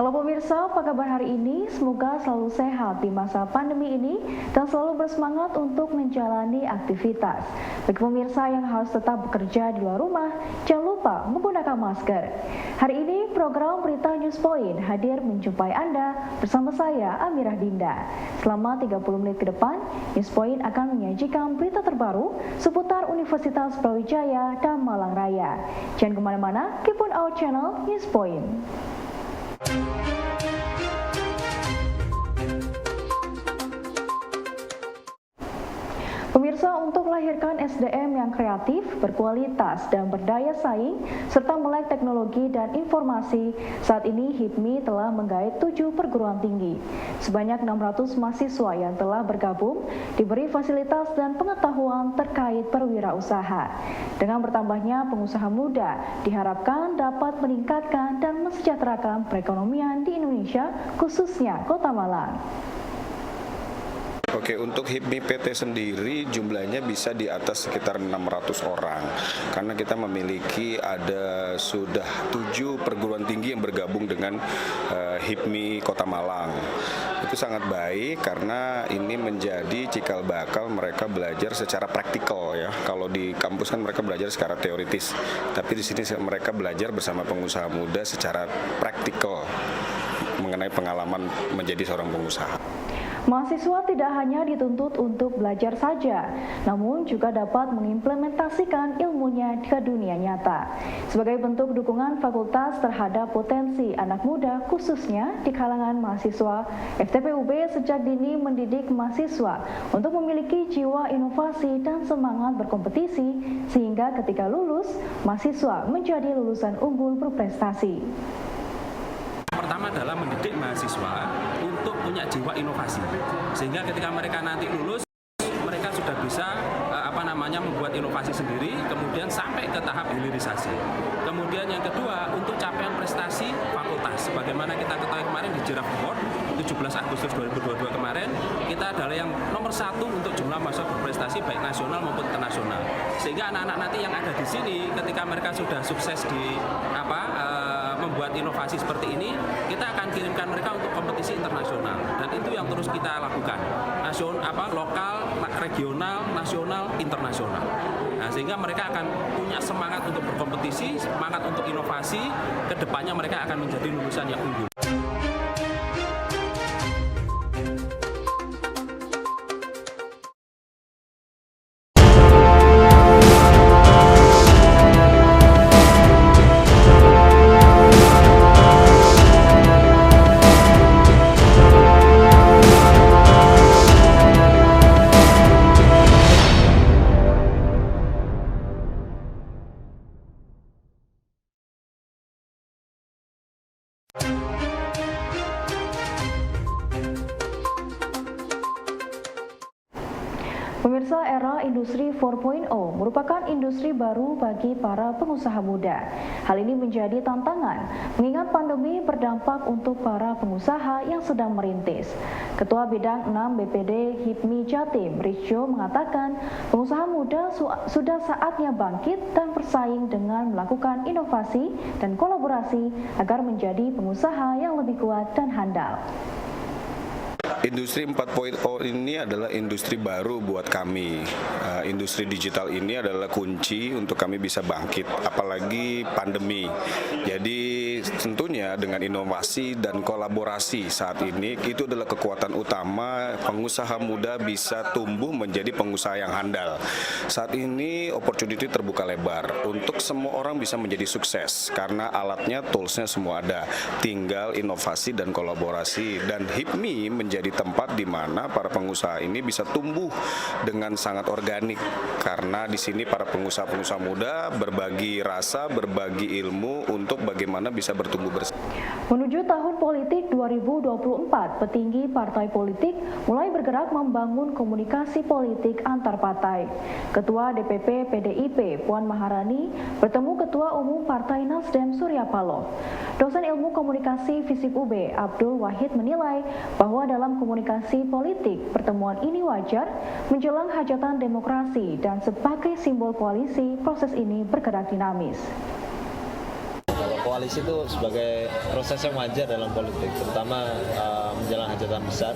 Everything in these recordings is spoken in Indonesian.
Halo pemirsa, apa kabar hari ini? Semoga selalu sehat di masa pandemi ini dan selalu bersemangat untuk menjalani aktivitas. Bagi pemirsa yang harus tetap bekerja di luar rumah, jangan lupa menggunakan masker. Hari ini program Berita News Point hadir menjumpai Anda bersama saya Amirah Dinda. Selama 30 menit ke depan, News Point akan menyajikan berita terbaru seputar Universitas Brawijaya dan Malang Raya. Jangan kemana-mana, keep on our channel News Point. Pemirsa, untuk melahirkan SDM yang kreatif, berkualitas, dan berdaya saing, serta melek teknologi dan informasi, saat ini HIPMI telah menggait 7 perguruan tinggi. Sebanyak 600 mahasiswa yang telah bergabung diberi fasilitas dan pengetahuan terkait perwirausaha. Dengan bertambahnya pengusaha muda, diharapkan dapat meningkatkan dan mensejahterakan perekonomian di Indonesia, khususnya Kota Malang. Oke, untuk HIPMI PT sendiri jumlahnya bisa di atas sekitar 600 orang karena kita memiliki sudah 7 perguruan tinggi yang bergabung dengan HIPMI Kota Malang. Itu sangat baik karena ini menjadi cikal bakal mereka belajar secara praktikal ya. Kalau di kampus kan mereka belajar secara teoritis, tapi di sini mereka belajar bersama pengusaha muda secara praktikal mengenai pengalaman menjadi seorang pengusaha. Mahasiswa tidak hanya dituntut untuk belajar saja, namun juga dapat mengimplementasikan ilmunya ke dunia nyata. Sebagai bentuk dukungan fakultas terhadap potensi anak muda, khususnya di kalangan mahasiswa, FTPUB sejak dini mendidik mahasiswa untuk memiliki jiwa inovasi dan semangat berkompetisi, sehingga ketika lulus, mahasiswa menjadi lulusan unggul berprestasi. Pertama adalah mendidik mahasiswa untuk punya jiwa inovasi, sehingga ketika mereka nanti lulus, mereka sudah bisa membuat inovasi sendiri, kemudian sampai ke tahap hilirisasi. Kemudian yang kedua, untuk capaian prestasi fakultas, sebagaimana kita ketahui kemarin di Giraffe Award 17 Agustus 2022 kemarin, kita adalah yang nomor 1 untuk jumlah mahasiswa berprestasi baik nasional maupun internasional. Sehingga anak-anak nanti yang ada di sini, ketika mereka sudah sukses di membuat inovasi seperti ini, kita akan kirimkan mereka untuk kompetisi internasional, dan itu yang terus kita lakukan, lokal, regional, nasional, internasional. Nah, sehingga mereka akan punya semangat untuk berkompetisi, semangat untuk inovasi, kedepannya mereka akan menjadi lulusan yang unggul. Pemirsa, era industri 4.0 merupakan industri baru bagi para pengusaha muda. Hal ini menjadi tantangan, mengingat pandemi berdampak untuk para pengusaha yang sedang merintis. Ketua Bidang 6 BPD HIPMI Jatim, Rizjo, mengatakan pengusaha muda sudah saatnya bangkit dan bersaing dengan melakukan inovasi dan kolaborasi agar menjadi pengusaha yang lebih kuat dan handal. Industri 4.0 ini adalah industri baru buat kami. Industri digital ini adalah kunci untuk kami bisa bangkit, apalagi pandemi. Jadi tentunya dengan inovasi dan kolaborasi saat ini, itu adalah kekuatan utama pengusaha muda bisa tumbuh menjadi pengusaha yang handal. Saat ini opportunity terbuka lebar untuk semua orang bisa menjadi sukses karena alatnya, toolsnya semua ada. Tinggal inovasi dan kolaborasi, dan HIPMI menjadi tempat di mana para pengusaha ini bisa tumbuh dengan sangat organik karena di sini para pengusaha-pengusaha muda berbagi rasa, berbagi ilmu untuk bagaimana bisa bertumbuh bersama. Menuju tahun politik 2024, petinggi partai politik mulai bergerak membangun komunikasi politik antar partai. Ketua DPP PDIP Puan Maharani bertemu Ketua Umum Partai Nasdem Surya Paloh. Dosen Ilmu Komunikasi FISIP UB Abdul Wahid menilai bahwa dalam komunikasi politik, pertemuan ini wajar menjelang hajatan demokrasi dan sebagai simbol koalisi, proses ini bergerak dinamis. koalisi itu sebagai proses yang wajar dalam politik, terutama menjelang hajatan besar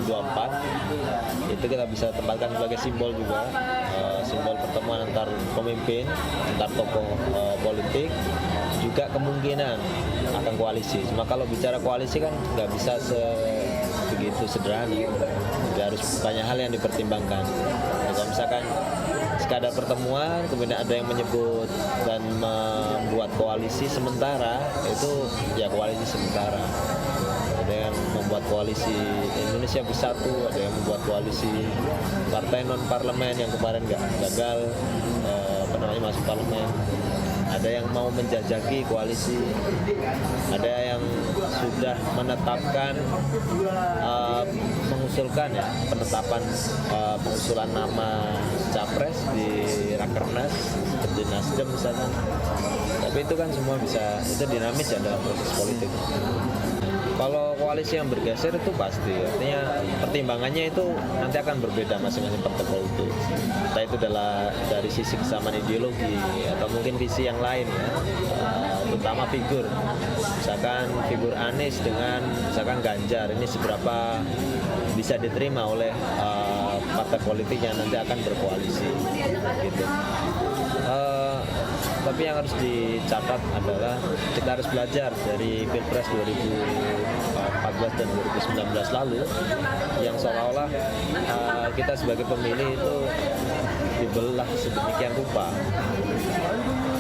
2024. Itu kita bisa tempatkan sebagai simbol juga, simbol pertemuan antar pemimpin, antar tokoh politik, juga kemungkinan akan koalisi. Cuma kalau bicara koalisi kan nggak bisa begitu sederhana, juga harus banyak hal yang dipertimbangkan. Nah, kalau misalkan sekadar pertemuan, kemudian ada yang menyebut dan membuat koalisi sementara, itu ya koalisi sementara. Ada yang membuat koalisi Indonesia Bersatu, ada yang membuat koalisi partai non parlemen yang kemarin gagal masuk parlemen. Ada yang mau menjajaki koalisi, ada yang sudah menetapkan, mengusulkan ya penetapan pengusulan nama capres di Rakernas seperti Nasdem misalkan. Tapi itu kan semua bisa, itu dinamis ya dalam proses politik. Kalau koalisi yang bergeser itu pasti, artinya pertimbangannya itu nanti akan berbeda masing-masing partai politik. Entah itu adalah dari sisi kesamaan ideologi atau mungkin visi yang lain ya, terutama figur. Misalkan figur Anies dengan misalkan Ganjar, ini seberapa bisa diterima oleh partai politik yang nanti akan berkoalisi, gitu. Tapi yang harus dicatat adalah kita harus belajar dari Pilpres 2014 dan 2019 lalu, yang seolah-olah kita sebagai pemilih itu dibelah sedemikian rupa.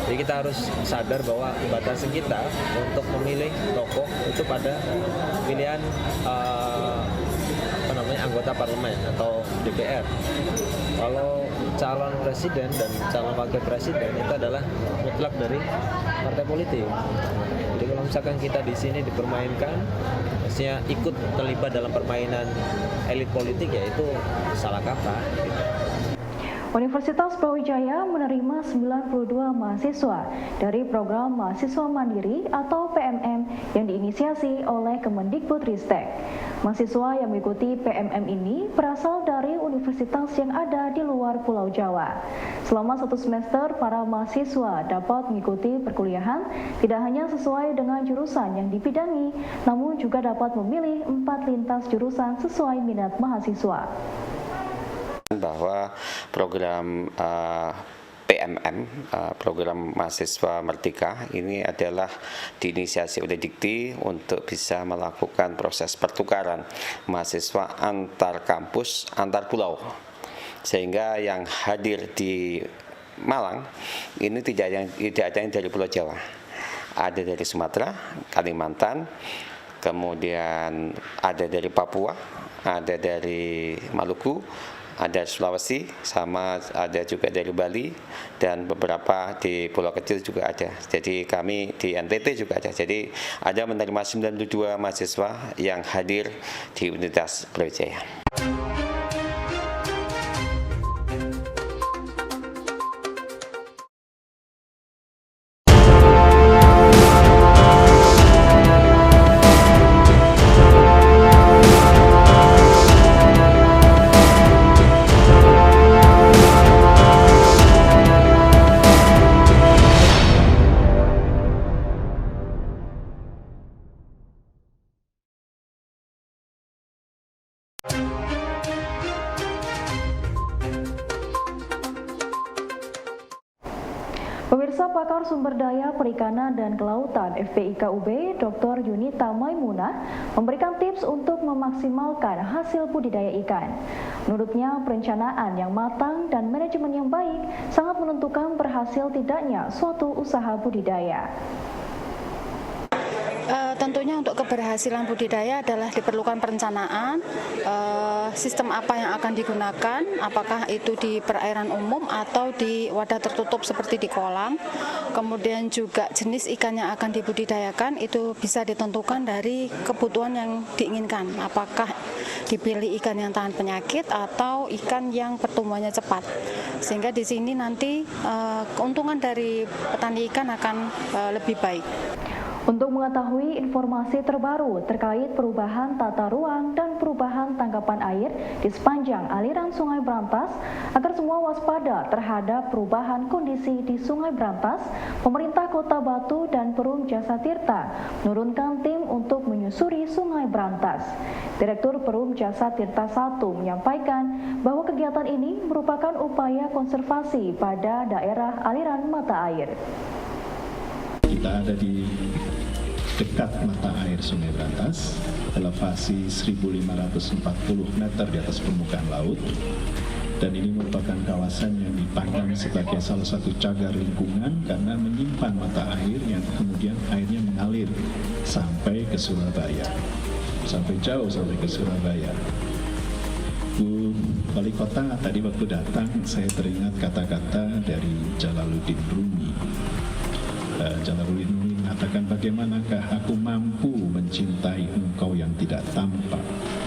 Jadi kita harus sadar bahwa batasan kita untuk memilih tokoh itu pada pilihan anggota parlemen atau DPR. Kalau calon presiden dan calon wakil presiden itu adalah mutlak dari partai politik. Jadi kalau misalkan kita di sini dipermainkan, maksudnya ikut terlibat dalam permainan elit politik, ya itu salah kata. Gitu. Universitas Brawijaya menerima 92 mahasiswa dari program Mahasiswa Mandiri atau PMM yang diinisiasi oleh Kemendikbudristek. Mahasiswa yang mengikuti PMM ini berasal dari universitas yang ada di luar Pulau Jawa. Selama 1 semester, para mahasiswa dapat mengikuti perkuliahan tidak hanya sesuai dengan jurusan yang dibidangi, namun juga dapat memilih 4 lintas jurusan sesuai minat mahasiswa. Bahwa program PMM, program Mahasiswa Merdeka, ini adalah diinisiasi oleh Dikti untuk bisa melakukan proses pertukaran mahasiswa antar kampus, antar pulau, sehingga yang hadir di Malang ini tidak ada yang dari Pulau Jawa, ada dari Sumatera, Kalimantan, kemudian ada dari Papua, ada dari Maluku, ada Sulawesi, sama ada juga dari Bali, dan beberapa di pulau kecil juga ada. Jadi kami di NTT juga ada. Jadi ada menerima 92 mahasiswa yang hadir di Universitas Brawijaya. Pemirsa, pakar sumber daya perikanan dan kelautan FPIKUB Dr. Yunita Maimunah memberikan tips untuk memaksimalkan hasil budidaya ikan. Menurutnya, perencanaan yang matang dan manajemen yang baik sangat menentukan berhasil tidaknya suatu usaha budidaya. Tentunya untuk keberhasilan budidaya adalah diperlukan perencanaan, sistem apa yang akan digunakan, apakah itu di perairan umum atau di wadah tertutup seperti di kolam. Kemudian juga jenis ikan yang akan dibudidayakan itu bisa ditentukan dari kebutuhan yang diinginkan, apakah dipilih ikan yang tahan penyakit atau ikan yang pertumbuhannya cepat. Sehingga di sini nanti keuntungan dari petani ikan akan lebih baik. Untuk mengetahui informasi terbaru terkait perubahan tata ruang dan perubahan tangkapan air di sepanjang aliran Sungai Brantas, agar semua waspada terhadap perubahan kondisi di Sungai Brantas, pemerintah Kota Batu dan Perum Jasa Tirta menurunkan tim untuk menyusuri Sungai Brantas. Direktur Perum Jasa Tirta I menyampaikan bahwa kegiatan ini merupakan upaya konservasi pada daerah aliran mata air. Kita ada di dekat mata air Sungai Brantas, elevasi 1.540 meter di atas permukaan laut, dan ini merupakan kawasan yang dipandang sebagai salah satu cagar lingkungan karena menyimpan mata air yang kemudian airnya mengalir sampai ke Surabaya, sampai jauh sampai ke Surabaya. Bu Wali Kota tadi waktu datang saya teringat kata-kata dari Jalaluddin Rumi. Jalaluddin Rumi mengatakan, bagaimanakah aku mampu mencintai engkau yang tidak tampak,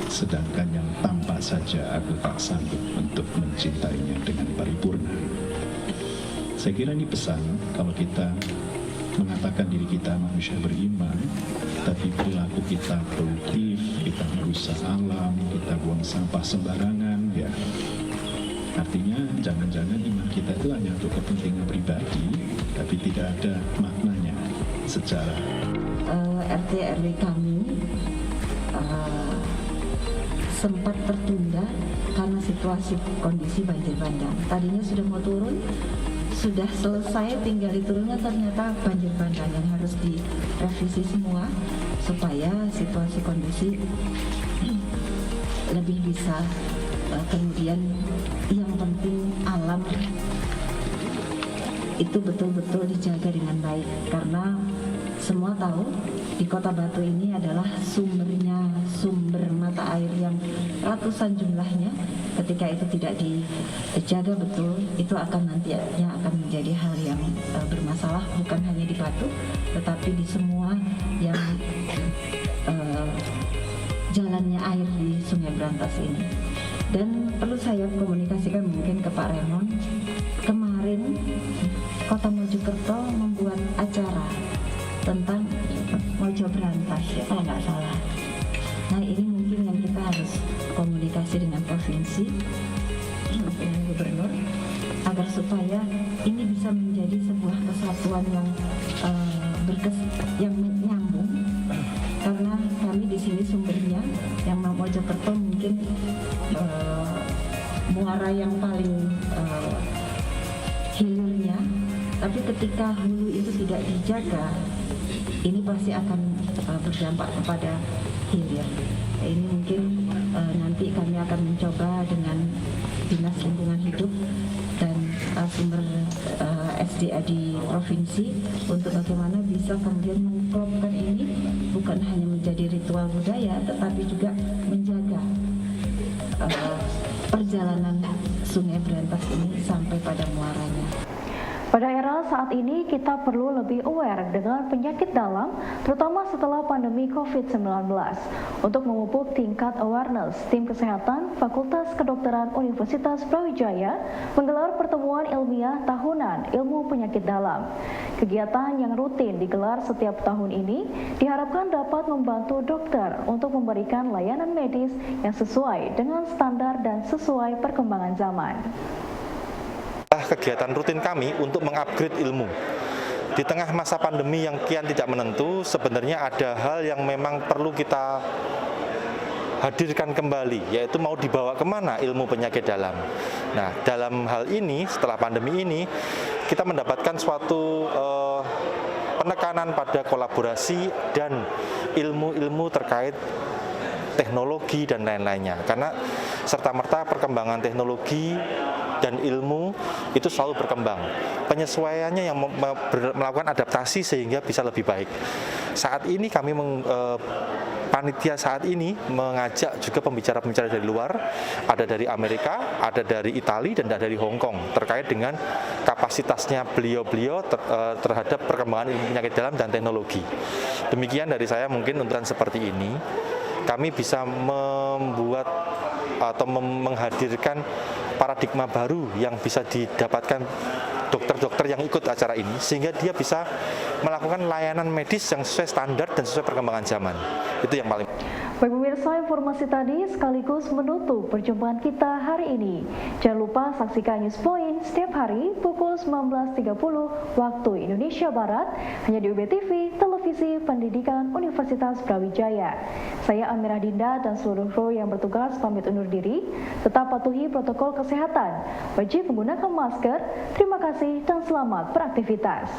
sedangkan yang tampak saja aku tak sanggup untuk mencintainya dengan paripurna. Saya kira ini pesan kalau kita mengatakan diri kita manusia beriman, tapi perilaku kita produktif, kita merusak alam, kita buang sampah sembarangan, ya artinya jangan-jangan iman kita itu hanya untuk kepentingan pribadi, tapi tidak ada maknanya secara RT RW kami sempat tertunda karena situasi kondisi banjir bandang. Tadinya sudah mau turun, sudah selesai, tinggal diturunnya ternyata banjir bandang yang harus direvisi semua supaya situasi kondisi lebih bisa kemudian yang penting alam itu betul-betul dijaga dengan baik, karena semua tahu di Kota Batu ini adalah sumber mata air yang ratusan jumlahnya. Ketika itu tidak dijaga betul, itu akan nantinya akan menjadi hal yang bermasalah, bukan hanya di Batu tetapi di semua yang jalannya air di Sungai Brantas ini. Dan perlu saya komunikasikan mungkin ke Pak Remon, kemarin Kota Mojokerto membuat acara tentang Mojo Brantas, ya kalau nggak salah. Nah ini mungkin yang kita harus komunikasi dengan provinsi, dengan gubernur, agar supaya ini bisa menjadi sebuah kesatuan yang nyambung. Karena kami di sini sumbernya yang Mojokerto mungkin muara yang paling hilirnya, tapi ketika hulu itu tidak dijaga, ini pasti akan berdampak kepada hilir. Ini mungkin nanti kami akan mencoba dengan Dinas Lingkungan Hidup dan sumber SDA di provinsi untuk bagaimana bisa kemudian mengklopkan ini bukan hanya menjadi ritual budaya, tetapi juga menjaga perjalanan Sungai Brantas ini sampai pada muaranya. Pada era saat ini kita perlu lebih aware dengan penyakit dalam, terutama setelah pandemi COVID-19. Untuk memupuk tingkat awareness, tim kesehatan Fakultas Kedokteran Universitas Brawijaya menggelar pertemuan ilmiah tahunan ilmu penyakit dalam. Kegiatan yang rutin digelar setiap tahun ini diharapkan dapat membantu dokter untuk memberikan layanan medis yang sesuai dengan standar dan sesuai perkembangan zaman. Kegiatan rutin kami untuk mengupgrade ilmu. Di tengah masa pandemi yang kian tidak menentu, sebenarnya ada hal yang memang perlu kita hadirkan kembali, yaitu mau dibawa kemana ilmu penyakit dalam. Nah, dalam hal ini, setelah pandemi ini, kita mendapatkan suatu penekanan pada kolaborasi dan ilmu-ilmu terkait teknologi dan lain-lainnya. Karena serta-merta perkembangan teknologi dan ilmu itu selalu berkembang. Penyesuaiannya yang melakukan adaptasi sehingga bisa lebih baik. Saat ini kami panitia saat ini mengajak juga pembicara-pembicara dari luar, ada dari Amerika, ada dari Italia, dan ada dari Hong Kong, terkait dengan kapasitasnya beliau-beliau terhadap perkembangan ilmu penyakit dalam dan teknologi. Demikian dari saya mungkin untuk seperti ini, kami bisa membuat atau menghadirkan paradigma baru yang bisa didapatkan dokter-dokter yang ikut acara ini, sehingga dia bisa melakukan layanan medis yang sesuai standar dan sesuai perkembangan zaman. Itu yang paling. Baik pemirsa, informasi tadi sekaligus menutup perjumpaan kita hari ini. Jangan lupa saksikan News Point setiap hari pukul 19.30 waktu Indonesia Barat hanya di UBTV, Televisi Pendidikan Universitas Brawijaya. Saya Amirah Dinda dan seluruh kru yang bertugas pamit undur diri. Tetap patuhi protokol kesehatan, wajib menggunakan masker. Terima kasih dan selamat beraktivitas.